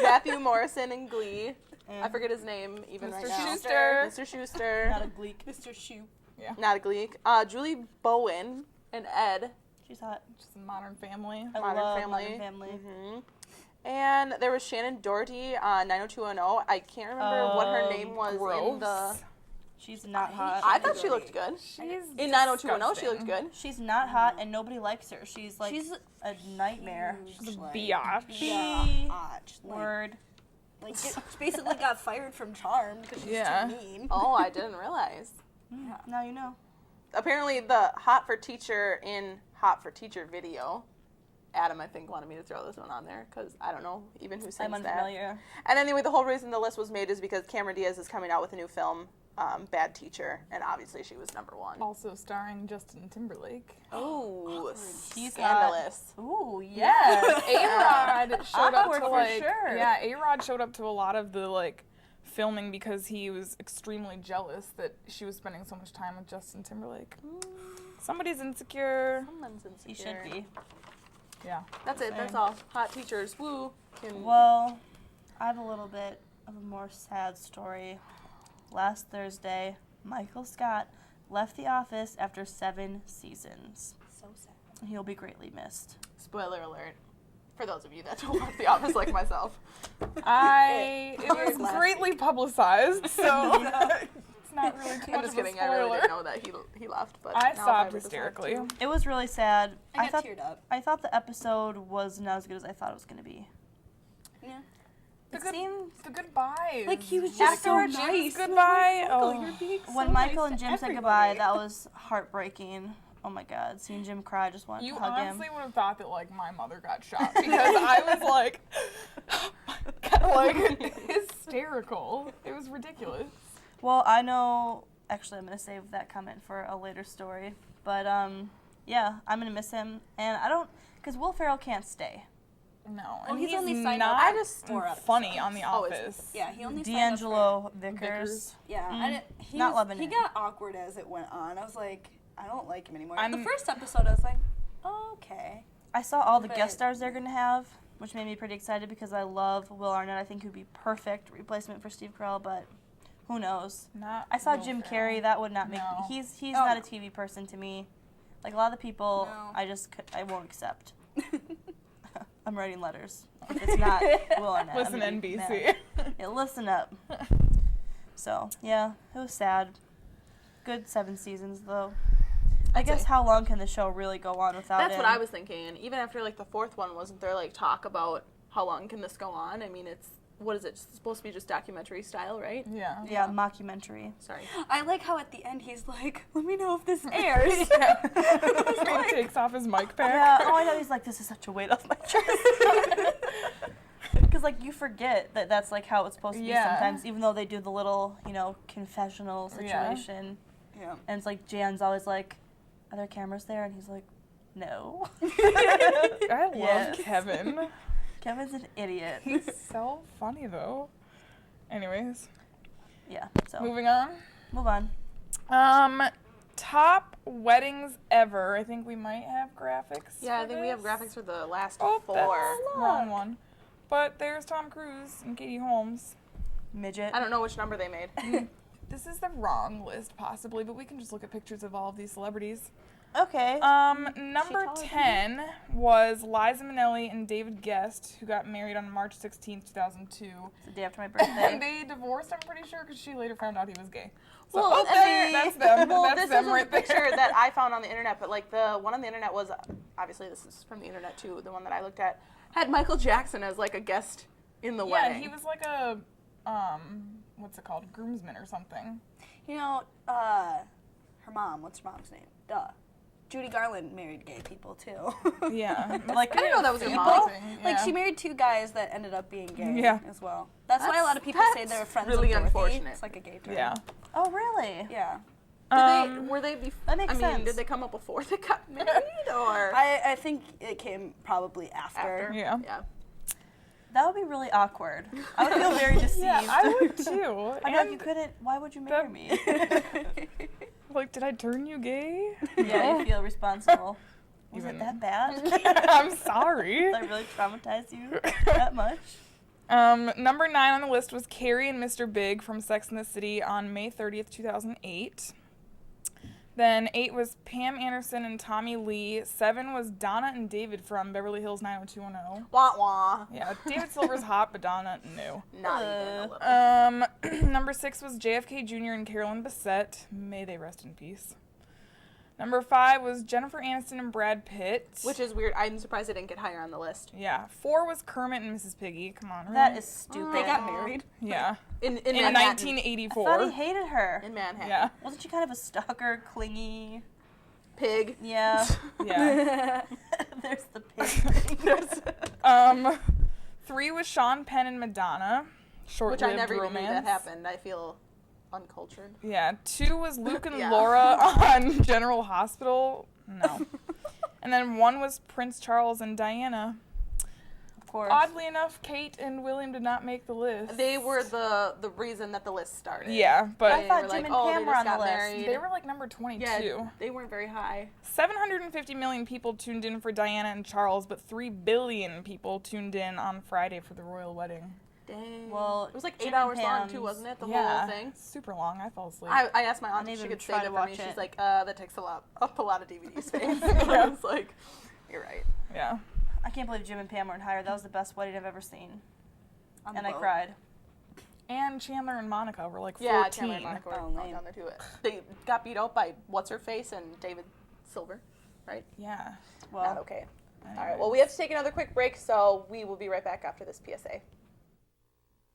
Matthew Morrison in Glee. I forget his name even right now. Mr. Schuster. Not a Gleek. Mr. Shoe. Yeah. Not a Gleek. Julie Bowen and Ed. She's hot. She's a Modern Family. I love Modern Family. Mm-hmm. And there was Shannon Doherty on 90210. I can't remember what her name was in the... She's not hot. I thought she looked good. In 90210, she looked good. She's not hot, and nobody likes her. She's like a nightmare. She's a biatch. Word. Like, she basically got fired from Charmed because she's too mean. Oh, I didn't realize. Yeah. Now you know. Apparently, the Hot for Teacher in Hot for Teacher video, Adam, I think, wanted me to throw this one on there because I don't know even who sings that. I'm unfamiliar. And anyway, the whole reason the list was made is because Cameron Diaz is coming out with a new film, Bad Teacher, and obviously she was number one. Also starring Justin Timberlake. Oh, he's scandalous. Ooh, yeah. A-Rod showed up to like, sure. yeah, A-Rod showed up to a lot of the like filming because he was extremely jealous that she was spending so much time with Justin Timberlake. Somebody's insecure. Someone's insecure. He should be. Yeah. That's it. That's all. Hot teachers. Woo. Well, I have a little bit of a more sad story. Last Thursday, Michael Scott left the office after 7 seasons. So sad. He'll be greatly missed. Spoiler alert. For those of you that don't watch The Office like myself. It was greatly publicized, so it's not really too much I'm just kidding. of a spoiler. I really didn't know that he left. But I now sobbed if I hysterically. It was really sad. I got teared up. I thought the episode was not as good as I thought it was going to be. Yeah. The goodbye. Like, he was just so nice. Goodbye. When Michael and Jim said goodbye, that was heartbreaking. Oh my God, seeing Jim cry, I just wanted to hug him. You honestly would have thought that like my mother got shot because I was like, hysterical. It was ridiculous. Well, I know. Actually, I'm gonna save that comment for a later story. But yeah, I'm gonna miss him, and I don't, because Will Ferrell can't stay. No, and he's only signed not up for funny on The Office. Yeah, he only signed D'Angelo up for Vickers. Yeah, not loving it. He got awkward as it went on. I was like, I don't like him anymore. The first episode, I was like, okay. I saw all the guest stars they're gonna have, which made me pretty excited because I love Will Arnett. I think he'd be perfect replacement for Steve Carell, but who knows? I saw Jim Carrey. That would not make me. He's not a TV person to me. Like a lot of the people, I won't accept. I'm writing letters. If it's not Will Arnett. Listen, NBC. Yeah, listen up. So yeah, it was sad. Good 7 seasons though. I guess how long can the show really go on without That's what I was thinking. And even after like the 4th one, wasn't there like talk about how long can this go on? I mean, it's supposed to be just documentary style, right? Yeah. Yeah, mockumentary. Sorry. I like how at the end he's like, let me know if this airs. He takes off his mic pack. Yeah, I know he's like, this is such a weight off my chest. Because like you forget that that's like how it's supposed to be sometimes, even though they do the little, confessional situation. Yeah. And it's like Jan's always like, are there cameras there? And he's like, no. I love Kevin. Kevin's an idiot. He's so funny though. Anyways. Yeah. So moving on. Move on. Top weddings ever. I think we might have graphics. Yeah, I think we have graphics for the last 4. That's wrong one. But there's Tom Cruise and Katie Holmes. Midget. I don't know which number they made. This is the wrong list, possibly, but we can just look at pictures of all of these celebrities. Okay. Number 10 was Liza Minnelli and David Guest, who got married on March 16th, 2002. It's the day after my birthday. And they divorced, I'm pretty sure, because she later found out he was gay. So, well, that's them. Well, that's this them is right a picture that I found on the internet, but like the one on the internet was, obviously this is from the internet too, the one that I looked at, had Michael Jackson as like a guest in the wedding. Yeah, he was like a, what's it called, groomsman or something. Her mom, what's her mom's name? Judy Garland married gay people too. Yeah. Like, I didn't know that was your mom. Like, she married 2 guys that ended up being gay as well. That's why a lot of people say they're friends really with Dorothy. unfortunate. It's like a gay term. Yeah. Oh, really? Yeah. That makes sense. Did they come up before they got married, or? I think it came probably after. Yeah. Yeah. That would be really awkward. I would feel very deceived. Yeah, I would too. I'm like, you couldn't, why would you marry me? Like, did I turn you gay? Yeah, you feel responsible. Was even. it that bad? I'm sorry. Did I really traumatized you that much? Number 9 on the list was Carrie and Mr. Big from Sex and the City on May 30th, 2008. Then 8 was Pam Anderson and Tommy Lee. 7 was Donna and David from Beverly Hills 90210. Wah wah. Yeah, David Silver's hot, but Donna, no. Not even a little. Number 6 was JFK Jr. and Carolyn Bessette. May they rest in peace. Number 5 was Jennifer Aniston and Brad Pitt. Which is weird. I'm surprised they didn't get higher on the list. Yeah. 4 was Kermit and Mrs. Piggy. Come on. That really? is stupid. They got married. Yeah. In In Manhattan. 1984. I thought he hated her. In Manhattan. Yeah. Wasn't she kind of a stalker, clingy? Pig. Yeah. Yeah. There's the pig. 3 was Sean Penn and Madonna. Short-lived Which I never romance. even knew that happened. I feel uncultured. Yeah. 2 was Luke and Yeah. Laura on General Hospital. No. And then 1 was Prince Charles and Diana. Of course. Oddly enough, Kate and William did not make the list. They were the reason that the list started. Yeah, but I thought were Jim like, and oh, Pam they were just on the got list. married. they were like number 22. Yeah, they weren't very high. 750 million people tuned in for Diana and Charles, but 3 billion people tuned in on Friday for the royal wedding. Dang. Well, it was like Jim 8 and hours long Pam's- too, wasn't it? The Yeah, whole thing. super long. I fell asleep. I asked my aunt I if she didn't could even try save to it for me. watch She's it. like, that takes up a lot of DVD space. I was like, you're right. Yeah. I can't believe Jim and Pam weren't higher. That was the best wedding I've ever seen. On the And I boat. cried. And Chandler and Monica were like 14. Yeah, Chandler and Monica were Oh, all lame. down there too. They got beat out by what's her face and David Silver, right? Yeah. Well, Not okay. All right. Well, we have to take another quick break, so we will be right back after this PSA.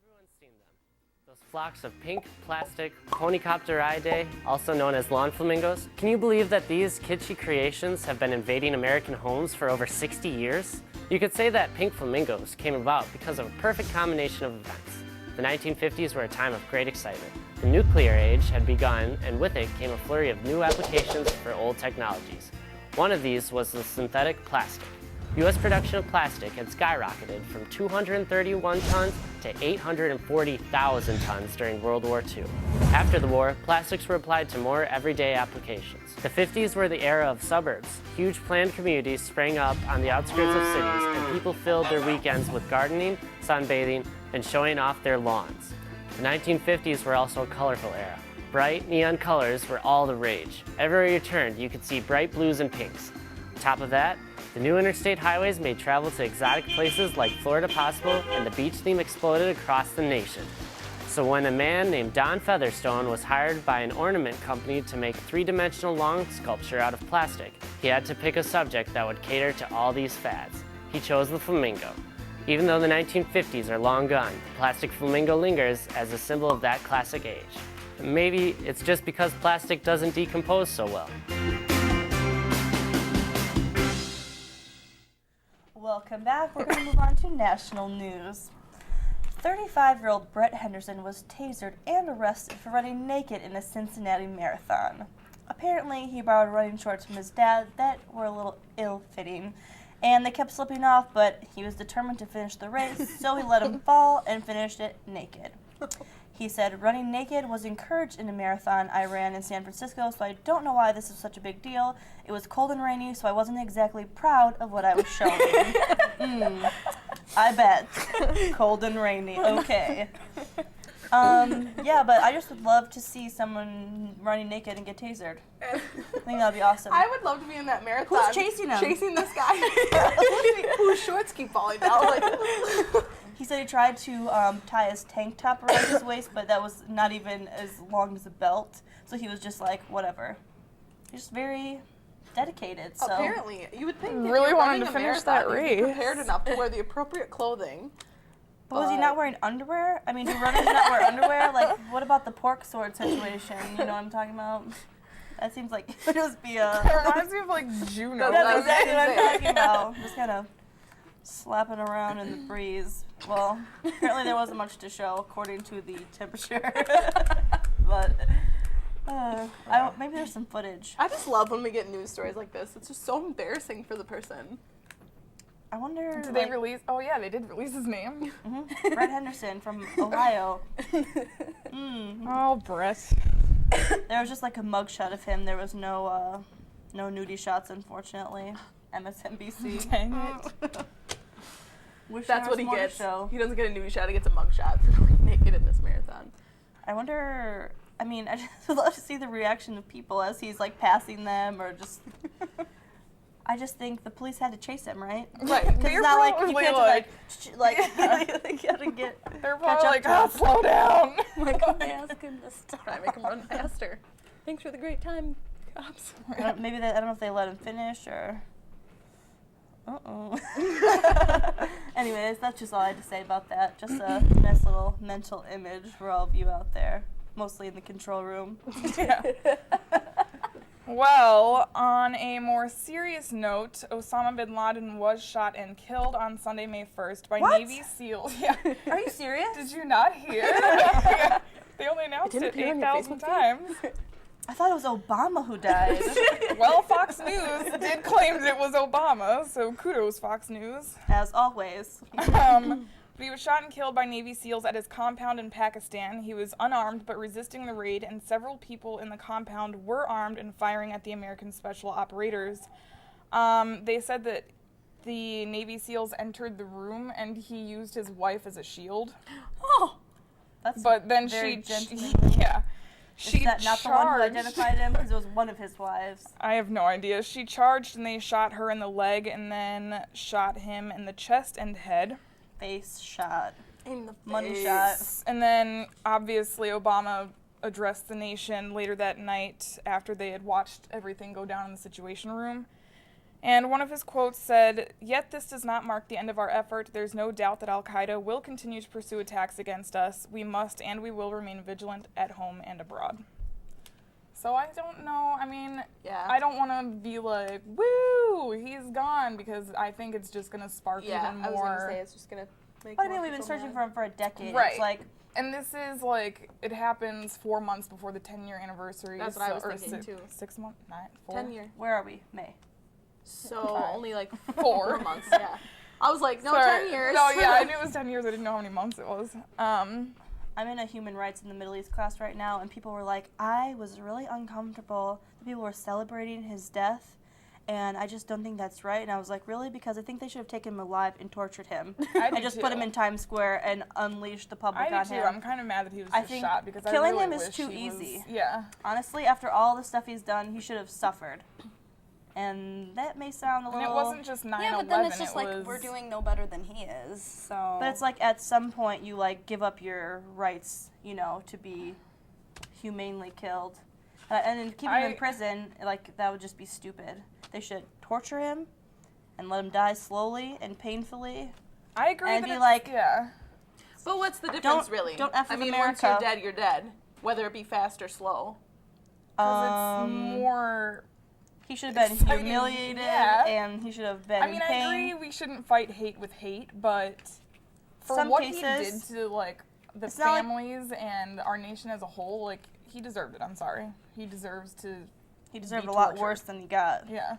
Everyone's seen them. Those flocks of pink, plastic, ponycopteridae, also known as lawn flamingos. Can you believe that these kitschy creations have been invading American homes for over 60 years? You could say that pink flamingos came about because of a perfect combination of events. The 1950s were a time of great excitement. The nuclear age had begun, and with it came a flurry of new applications for old technologies. One of these was the synthetic plastic. U.S. production of plastic had skyrocketed from 231 tons to 840,000 tons during World War II. After the war, plastics were applied to more everyday applications. The 50s were the era of suburbs. Huge planned communities sprang up on the outskirts of cities, and people filled their weekends with gardening, sunbathing, and showing off their lawns. The 1950s were also a colorful era. Bright neon colors were all the rage. Everywhere you turned, you could see bright blues and pinks. On top of that, the new interstate highways made travel to exotic places like Florida possible, and the beach theme exploded across the nation. So when a man named Don Featherstone was hired by an ornament company to make a three-dimensional lawn sculpture out of plastic, he had to pick a subject that would cater to all these fads. He chose the flamingo. Even though the 1950s are long gone, the plastic flamingo lingers as a symbol of that classic age. Maybe it's just because plastic doesn't decompose so well. welcome back. We're going to move on to national news. 35-year-old Brett Henderson was tasered and arrested for running naked in a Cincinnati marathon. Apparently, he borrowed running shorts from his dad that were a little ill-fitting, and they kept slipping off, but he was determined to finish the race, so he let him fall and finished it naked. He said, "Running naked was encouraged in a marathon I ran in San Francisco, so I don't know why this is such a big deal. It was cold and rainy, so I wasn't exactly proud of what I was showing." I bet. Cold and rainy. Okay. Yeah, but I just would love to see someone running naked and get tasered. I think that'd be awesome. I would love to be in that marathon. Who's chasing him? Chasing this guy. Whose shorts keep falling down. Like, He said he tried to tie his tank top around his waist, but that was not even as long as a belt. So he was just like, whatever. He's just very dedicated. So apparently, you would think if Really you're wanted running to a finish marathon, that you'd be race. prepared enough to wear the appropriate clothing. But was he not wearing underwear? I mean, do runners not wear underwear? Like, what about the pork sword situation? You know what I'm talking about? That seems like it would just be a... It reminds me of like Juno. That's exactly what I'm talking about. Just kind of slapping around in the breeze. Well, apparently there wasn't much to show according to the temperature. But maybe there's some footage. I just love when we get news stories like this. It's just so embarrassing for the person. I wonder... Did they release? Oh yeah, they did release his name. Brett Henderson from Ohio. Oh, Brett. There was just like a mugshot of him. There was no nudie shots, unfortunately. MSNBC. Dang it. Wish That's there what was he more to gets. show. He doesn't get a news shot. He gets a mug shot for going naked in this marathon. I wonder. I mean, I just would love to see the reaction of people as he's like passing them, or just. I just think the police had to chase him, right? Right. Because They're it's not like you probably can't just like they gotta get. They're catch probably up like, to oh, us. slow down. Like, I ask him to stop. Try to make him run faster. Thanks for the great time, cops. Maybe I don't know if they let him finish or. Anyways, that's just all I had to say about that. Just a nice little mental image for all of you out there, mostly in the control room. Yeah. Well, on a more serious note, Osama bin Laden was shot and killed on Sunday, May 1st by What? Navy SEALs. Yeah. Are you serious? Did you not hear? Yeah. They only announced didn't it appear on your 8,000 Facebook feed? times. I thought it was Obama who died. Well, Fox News did claim that it was Obama, so kudos, Fox News. As always. But he was shot and killed by Navy SEALs at his compound in Pakistan. He was unarmed but resisting the raid, and several people in the compound were armed and firing at the American Special Operators. They said that the Navy SEALs entered the room and he used his wife as a shield. Oh, that's But then very she gentlemanly. yeah. Is She that not the one who charged. identified him? Because it was one of his wives. I have no idea. She charged and they shot her in the leg and then shot him in the chest and head. Face shot. In the Money face. shot. And then, obviously, Obama addressed the nation later that night after they had watched everything go down in the Situation Room. And one of his quotes said, "Yet this does not mark the end of our effort. There's no doubt that al-Qaeda will continue to pursue attacks against us. We must and we will remain vigilant at home and abroad." So I don't know. I mean, Yeah. I don't want to be like, woo, he's gone, because I think it's just going to spark Yeah, even I was more. gonna say it's just gonna make. But I more mean, we've been people searching mad. for him for a decade. Right. It's like, And this is like, it happens 4 months before the 10-year anniversary. That's what I was or thinking, too. 6 months? 9? 4? 10 year. where are we? May. So Five. only like 4 months. Yeah. I was like, no, Sorry. 10 years. No, yeah, I knew it was 10 years. I didn't know how many months it was. I'm in a human rights in the Middle East class right now, and people were like, I was really uncomfortable. People were celebrating his death, and I just don't think that's right. And I was like, really? Because I think they should have taken him alive and tortured him. I And do just too. put him in Times Square and unleashed the public I on do too. him. I'm kind of mad that he was I just think shot, because killing I really him is wish too he was- easy. Yeah. Honestly, after all the stuff he's done, he should have suffered. And that may sound a And little... it wasn't just 9/11. Yeah, but then it's just it like was, we're doing no better than he is. So. But it's like at some point you like give up your rights, you know, to be humanely killed. And then keep him in prison, like that would just be stupid. They should torture him and let him die slowly and painfully. I agree and that be it's, like- yeah. But what's the difference, really? don't F I with mean, America. once you're dead, you're dead. Whether it be fast or slow. Because it's more... He should have been exciting, humiliated, yeah. and he should have been I mean, in I pain. agree we shouldn't fight hate with hate, but for Some what cases, he did to, like, the it's not like- families and our nation as a whole, like, he deserved it. I'm sorry. He deserves to... He deserved be a lot tortured. worse than he got, Yeah.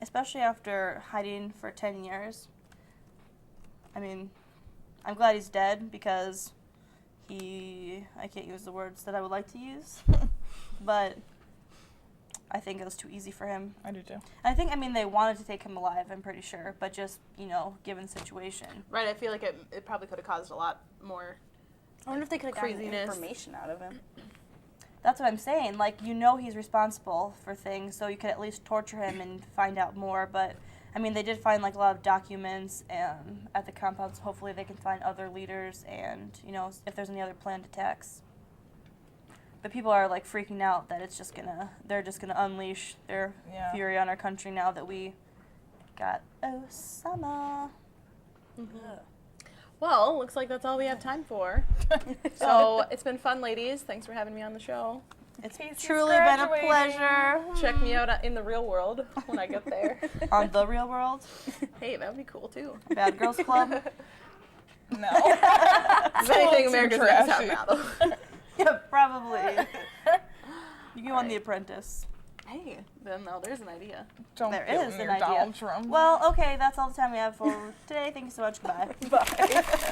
especially after hiding for 10 years. I mean, I'm glad he's dead because I can't use the words that I would like to use, but I think it was too easy for him. I do too. I mean, they wanted to take him alive, I'm pretty sure, but just, you know, given the situation. Right, I feel like it probably could have caused a lot more. I wonder if they could have gotten Craziness. information out of him. That's what I'm saying. Like, you know he's responsible for things, so you could at least torture him and find out more. But, I mean, they did find, like, a lot of documents at the compound, so hopefully they can find other leaders and, you know, if there's any other planned attacks. But people are, like, freaking out that they're just gonna unleash their Yeah. fury on our country now that we got Osama. Well, looks like that's all we have time for. So it's been fun, ladies. Thanks for having me on the show. It's Casey's truly been a graduating. pleasure. Check me out in the real world when I get there. On The Real World, Hey, that would be cool too. Bad Girls Club. No. If anything, too America's Next Top trashy. Model. Yeah, probably. You go on The Apprentice. Hey, then no, there's an idea. Don't There get is near an idea. Donald Trump. Well, okay, that's all the time we have for today. Thank you so much. Goodbye. Bye.